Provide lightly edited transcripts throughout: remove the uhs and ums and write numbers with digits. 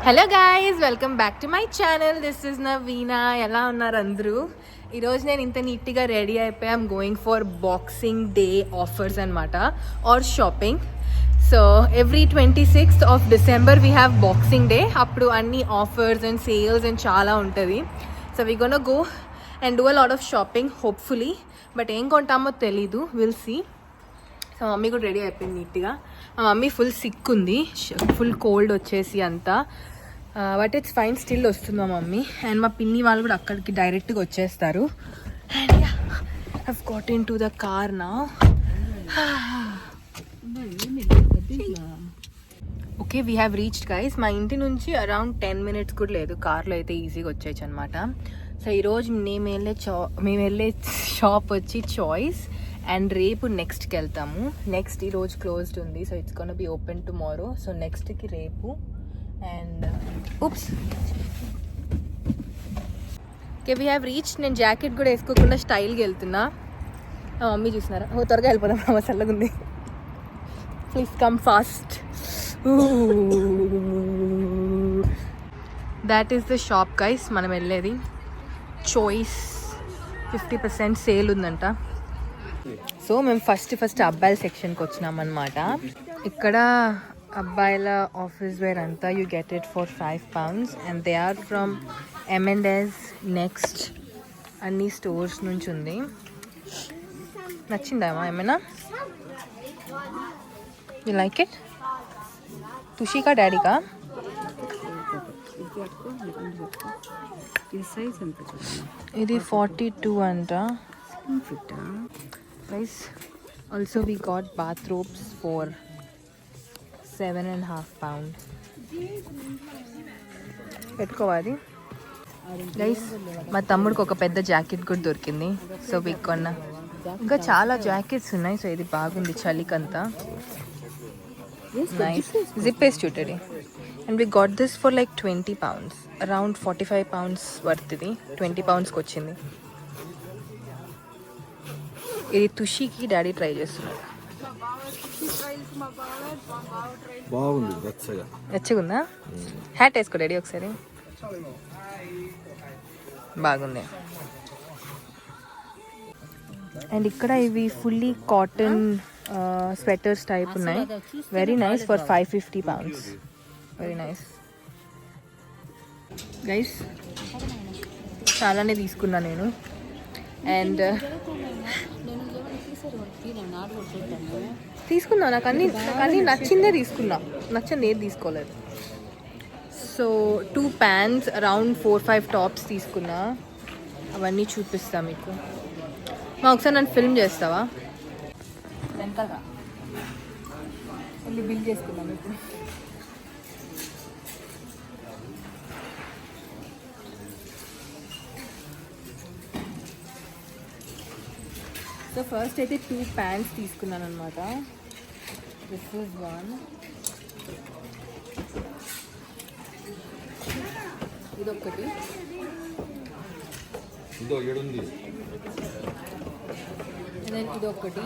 Hello guys, welcome back to my channel. This is Naveena. ఎలా ఉన్నారు అందరూ? ఈరోజు నేను ఇంత నీట్గా రెడీ అయిపోయి I'm going for boxing day offers అనమాట, or shopping. So every 26th of December we have boxing day. అప్పుడు అన్ని ఆఫర్స్ అండ్ సేల్స్ అండ్ చాలా ఉంటుంది. So we gonna go and do a lot of shopping hopefully. But ఏం కొంటామో తెలీదు, will see. So mummy కూడా ready అయిపోయింది నీట్గా. మా మమ్మీ ఫుల్ సిక్ ఉంది, ఫుల్ కోల్డ్ వచ్చేసి అంతా. బట్ ఇట్స్ ఫైన్, స్టిల్ వస్తుంది మా మమ్మీ. అండ్ మా పిన్ని వాళ్ళు కూడా అక్కడికి డైరెక్ట్గా వచ్చేస్తారు. And I've got in to the car now. Okay, we have reached guys. మా ఇంటి నుంచి అరౌండ్ 10 minutes కూడా లేదు, కార్లో అయితే ఈజీగా వచ్చేయచ్చు అనమాట. సో ఈరోజు మేము వెళ్ళే షాప్ వచ్చి చాయిస్. అండ్ రేపు నెక్స్ట్కి వెళ్తాము. నెక్స్ట్ ఈరోజు క్లోజ్డ్ ఉంది, so it's gonna be open tomorrow. So నెక్స్ట్కి రేపు. And oops, okay we have reach. నేను జాకెట్ కూడా వేసుకోకుండా స్టైల్గా వెళ్తున్నా. మమ్మీ చూసినారా? త్వరగా వెళ్ళిపోదాం, మా చల్లగా ఉంది. Please come fast. That is the shop guys, మనం వెళ్ళేది. చాయిస్ 50% సేల్ ఉందంట. సో మేము ఫస్ట్ అబ్బాయిల సెక్షన్కి వచ్చినామన్నమాట. ఇక్కడ అబ్బాయిల ఆఫీస్ వేర్ అంతా you get it for £5. And they are from M&S, Next అన్ని స్టోర్స్ నుంచి ఉంది. నచ్చిందామా ఏమైనా? You like it? తుషికా డాడీకా? ఇది 42 అంట. Guys, also we got bathrobes for £7.5. పెట్టుకోవాలి గైస్. మా తమ్ముడికి ఒక పెద్ద జాకెట్ కూడా దొరికింది, సో కొన్నా. ఇంకా చాలా జాకెట్స్ ఉన్నాయి. సో ఇది బాగుంది చలికంతా. నైస్, జిప్ వేసి చూడండి. And we got this for like £20, around £45 worth. ఇది £20కి వచ్చింది. ఇది తుషికి డాడీ ట్రై చేస్తున్నారు. బాగుంది, వెచ్చగుందా? హ్యాట్ వేసుకో డాడీ ఒకసారి. బాగుంది. అండ్ ఇక్కడ ఇవి ఫుల్లీ కాటన్ స్వెటర్స్ టైప్ ఉన్నాయి. Very nice for £550. Very nice guys. చాలానే తీసుకున్నా నేను. అండ్ తీసుకున్నా, నాకు అన్నీ నచ్చిందే తీసుకున్నా, నచ్చింది ఏది తీసుకోలేదు. సో 2 pants, అరౌండ్ 4-5 టాప్స్ తీసుకున్నా. అవన్నీ చూపిస్తా మీకు. ఒకసారి నన్ను ఫిల్మ్ చేస్తావా? వెనకాల వెళ్ళి బిల్ చేసుకున్నాం ఇప్పుడు. సో ఫస్ట్ అయితే 2 pants తీసుకున్నాను అనమాట. This is one. ఇదొకటి. ఇదొకటి.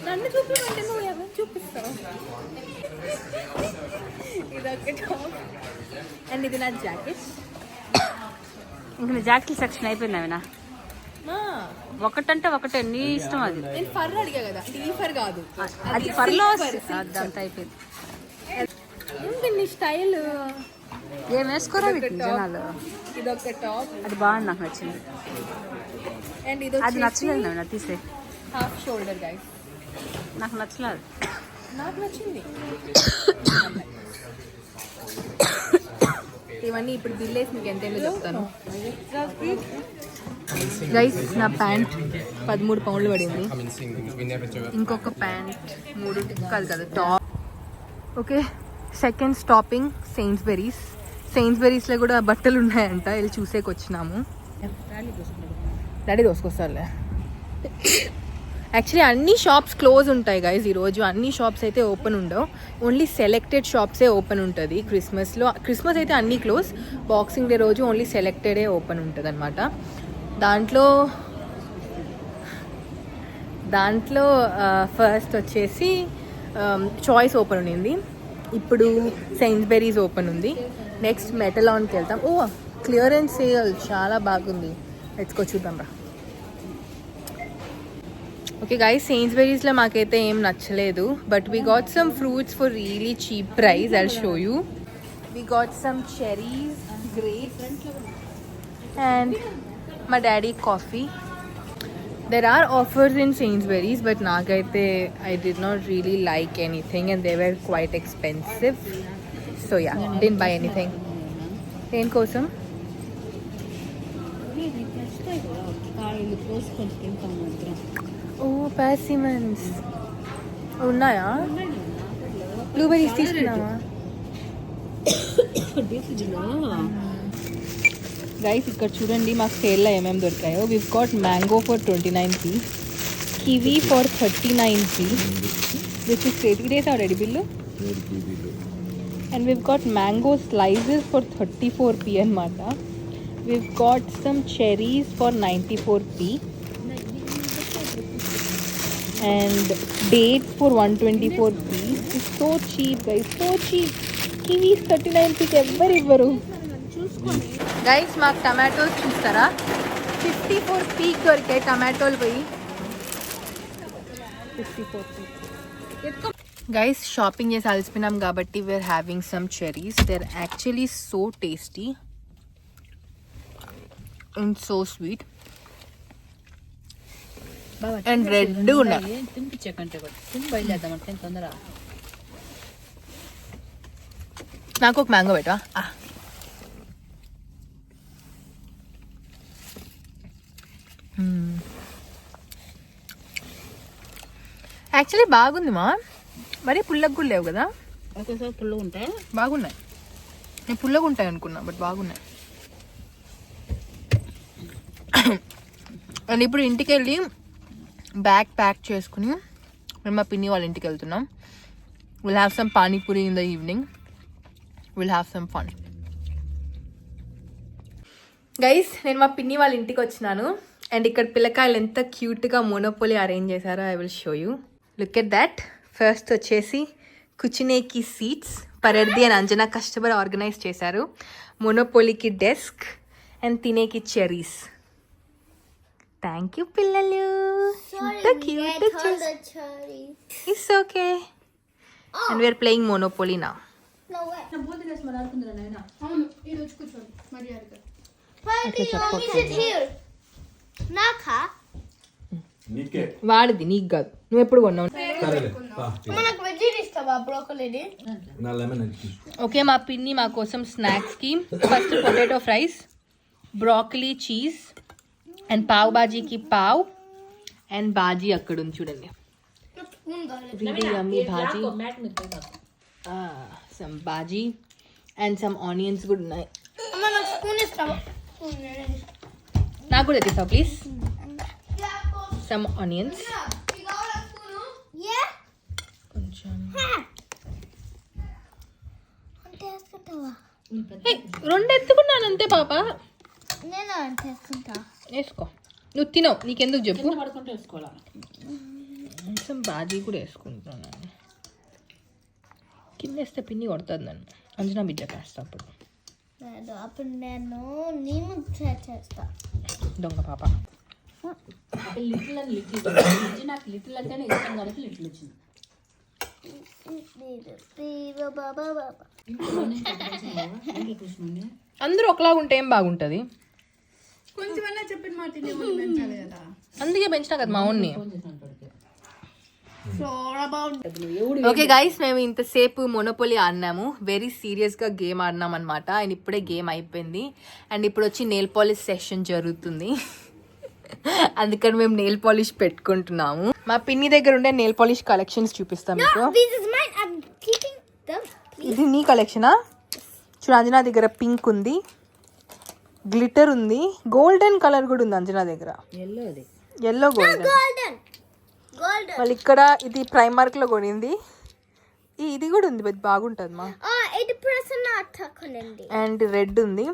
నన్ను చూపించమంటే నువ్వు ఎవరు చూపిస్తావు? ఇదొక టాప్. అండ్ ఇది నా జాకెట్. ఇంకా జాకెట్ సెక్షన్ అయిపోయింది. ఒకటంటే ఒకటే, నీ ఇష్టం. అది నేను ఫర్ అడిగా కదా, ఈ ఫర్ కాదు, అది ఫర్లో అదంతా అయిపోయింది. నీ స్టైల్ ఏం వేసుకోరా జనాలు. ఇదొక టాప్, అది బాగుంది, నాకు నచ్చింది. అండ్ ఇది అది నచ్చలేదు నాకు, తీసే. హాఫ్ షోల్డర్ గైస్, నాకు నచ్చలేదు. నాకు నచ్చింది. ఇవన్నీ ఇప్పుడు బిల్ వేసి మీకు ఎంతైందో చెప్తాను గైస్. నా ప్యాంట్ 13 పౌండ్లు పడింది. ఇంకొక ప్యాంట్ 3 కాదు కదా, టాప్. ఓకే, సెకండ్ స్టాపింగ్ సెయిన్స్బెరీస్లో కూడా బట్టలు ఉన్నాయంట, వెళ్ళి చూసేకి వచ్చినాము. డాడీ దోసుకొస్తారులే. యాక్చువల్లీ అన్ని షాప్స్ క్లోజ్ ఉంటాయి గైస్ ఈరోజు. అన్ని షాప్స్ అయితే ఓపెన్ ఉండవు, ఓన్లీ సెలెక్టెడ్ షాప్సే ఓపెన్ ఉంటుంది. క్రిస్మస్ అయితే అన్నీ క్లోజ్. బాక్సింగ్ డే రోజు ఓన్లీ సెలెక్టెడే ఓపెన్ ఉంటుంది అనమాట. దాంట్లో దాంట్లో ఫస్ట్ వచ్చేసి చాయిస్ ఓపెన్ ఉండింది, ఇప్పుడు సెయిన్స్బెరీస్ ఓపెన్ ఉంది. నెక్స్ట్ మెటలాన్కి వెళ్తాం. ఓ క్లియరెన్స్ సేల్ చాలా బాగుంది, ఎత్తుకో చూద్దాం రా. ఓకే గైస్, సెయిన్స్బెరీస్లో మాకైతే ఏం నచ్చలేదు, but we got some fruits for really cheap price. I'll show you. We got some cherries, grapes, and my daddy coffee. There are offers in Sainsbury's, but nagaithe I did not really like anything and they were quite expensive. So yeah, didn't buy anything. Then kosam oh persimmons unnaya, blueberries తీసుకున్నావా? Guys ఇక్కడ చూడండి మాకు సేల్లో ఏమేమి దొరికాయో. We've got mango for 29p, kiwi for 39p, which is 30 days already bill. And we've got mango slices for 34p అనమాట. We've got some cherries for 94p and dates for 124p. It's so cheap guys, so cheap. Kiwis 39pకి ఎవ్వరు ఇవ్వరు. Guys మాకు tomatoes చూస్తారా, 54p దొరికాయి టమాటోలు పోయి 54p. Guys shopping చేసి అలసిపోయినాం కాబట్టి we are having some cherries. They are actually so tasty and so sweet and red ఉన్నాయి. నాకు ఒక మ్యాంగో పెట్టా. యాక్చువల్లీ బాగుంది మా, మరి పుల్లగా కూడా లేవు కదా. ఒకేసారి పుల్లగా ఉంటాయి, బాగున్నాయి. నేను పుల్లగా ఉంటాయి అనుకున్నా, బట్ బాగున్నాయి. అండ్ ఇప్పుడు ఇంటికి వెళ్ళి బ్యాగ్ ప్యాక్ చేసుకుని మేము మా పిన్ని వాళ్ళ ఇంటికి వెళ్తున్నాం. Will have some panipuri in the evening, will have some fun. Guys నేను మా పిన్ని వాళ్ళ ఇంటికి వచ్చినాను అండ్ ఇక్కడ పిల్లకాయలు ఎంత క్యూట్గా మోనోపోలీ అరేంజ్ చేశారో I will show you. Look at that. First వచ్చేసి కుచినేకి సీట్స్ పరర్ది అండ్ అంజనా కష్టపడి ఆర్గనైజ్ చేశారు. మోనోపోలీకి డెస్క్ అండ్ తినేకి చెరీస్. థ్యాంక్ యూ పిల్లలు, ఎంత cute. It's okay. And we are playing monopoly now. వాడిది నీకు కాదు, నువ్వు ఎప్పుడు కొన్నావు. ఓకే మా పిన్ని మా కోసం స్నాక్స్కి first potato fries, broccoli cheese and pav బాజీకి పావ్ అండ్ బాజీ అక్కడ ఉంది చూడండి. Yummy bhaji, some bhaji and some onions కూడా ఉన్నాయి. నాకు కూడా తెస్తావు ప్లీజ్. సమ్ ఆనియన్స్ కొంచెం. రెండు ఎత్తుకున్నాను అంతే పాప. వేసుకో, నువ్వు తినవు, నీకెందుకు చెప్పు. కొంచెం బాజీ కూడా వేసుకుంటున్నాను. కింద వేస్తే పిన్ని కొడుతుంది నన్ను. అంజనా బిడ్డ కాస్త అప్పుడు దొంగ పాప. అందరూ ఒకలాగా ఉంటే ఏం బాగుంటుంది. అందుకే పెంచినా కదా మా ఊన్ని. ఓకే గైస్, మేము ఇంతసేపు మోనోపోలీ ఆడినాము. వెరీ సీరియస్గా గేమ్ ఆడినాం అనమాట. అండ్ ఇప్పుడే గేమ్ అయిపోయింది అండ్ ఇప్పుడు వచ్చి నెయిల్ పాలిష్ సెషన్ జరుగుతుంది. అందుకని మేము నెయిల్ పాలిష్ పెట్టుకుంటున్నాము. మా పిన్ని దగ్గర ఉండే నెయిల్ పాలిష్ కలెక్షన్స్ చూపిస్తాం మీకు. ఇది నీ కలెక్షనా? చూడు, అంజనా దగ్గర పింక్ ఉంది, గ్లిటర్ ఉంది, గోల్డెన్ కలర్ కూడా ఉంది అంజనా దగ్గర. Yellow golden. మళ్ళీ ఇక్కడ ఇది ప్రైమార్క్ లో కొనింది. ఇది కూడా ఉంది, బాగుంటుంది మా. అండ్ రెడ్ ఉంది.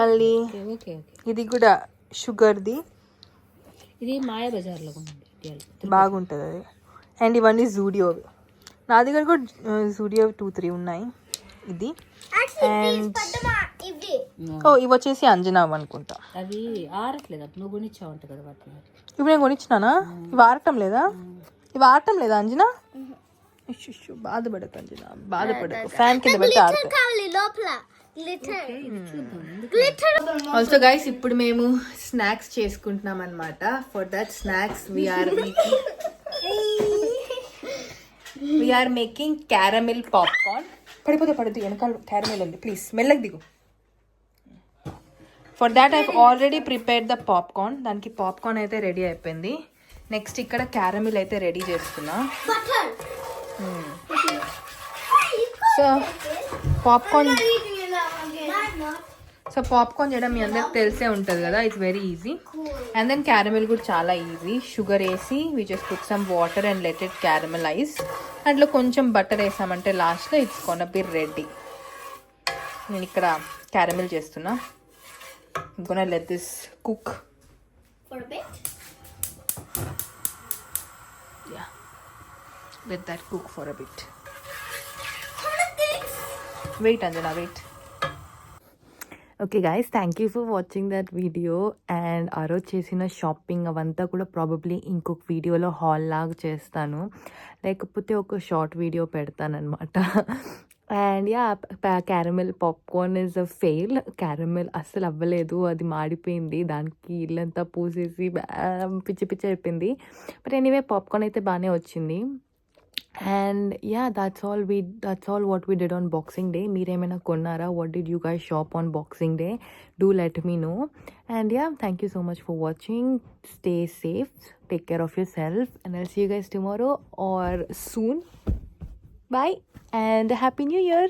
మళ్ళీ ఇది కూడా షుగర్ది. ఇది మాయా బజార్లో ఉంది. పెట్టేయాలి. బాగుంటుంది అది. అండ్ ఇవన్నీ జూడియోవి. నా దగ్గర కూడా జూడియో 2-3 ఉన్నాయి. ఇది అండ్ ఇవి వచ్చేసి అంజనావ్ అనుకుంటా. అవి ఆరట్లేదు, నువ్వు కొనిచ్చావంట కదా వాటిని. ఇప్పుడు నేను కొనిచ్చినానా? ఇవి ఆడటం లేదా? ఇవి ఆడటం లేదా అంజనా? బాధపడకు అంజనా, బాధపడకు. ఫ్యాన్ కింద పెట్టి ఆడతాయి. ఆల్సో గైస్ ఇప్పుడు మేము స్నాక్స్ చేసుకుంటున్నాం అనమాట. For that snacks we are making caramel popcorn. పడిపోతే వెనకాల క్యారమిల్ ఉంది, ప్లీజ్ మెల్లకి దిగు. For that I already prepared the popcorn. దానికి పాప్కార్న్ అయితే రెడీ అయిపోయింది. నెక్స్ట్ ఇక్కడ క్యారమిల్ అయితే రెడీ చేస్తున్నా. సో పాప్కార్న్ చేయడం మీ అందరికి తెలిసే ఉంటుంది కదా, it's very easy. And then caramel కూడా చాలా ఈజీ. షుగర్ వేసి we just put some water and let it caramelise. దాంట్లో కొంచెం బటర్ వేసామంటే లాస్ట్లో ఇట్స్ గోనా బి రెడీ. నేను ఇక్కడ క్యారమిల్ చేస్తున్నా. Gonna let this cook. Yeah, let that cook for a bit. Wait Anjana, wait. Okay guys, thank you for watching that video. And ఆ రోజు చేసిన షాపింగ్ అవంతా కూడా ప్రాబబ్లీ ఇంకొక వీడియోలో హాల్ లాగా చేస్తాను, లేకపోతే ఒక షార్ట్ వీడియో పెడతానమాట. And yeah, caramel popcorn is a fail. Caramel అస్సలు అవ్వలేదు, అది మాడిపోయింది. దానికి ఇల్లంతా పూసేసి పిచ్చి పిచ్చి అయిపోయింది. బట్ ఎనీవే పాప్కార్న్ అయితే బాగానే వచ్చింది. And yeah, that's all what we did on Boxing Day. Meeremaina konnara? What did you guys shop on Boxing Day? Do let me know. And yeah, thank you so much for watching. Stay safe, take care of yourself, and I'll see you guys tomorrow or soon. Bye and Happy New Year.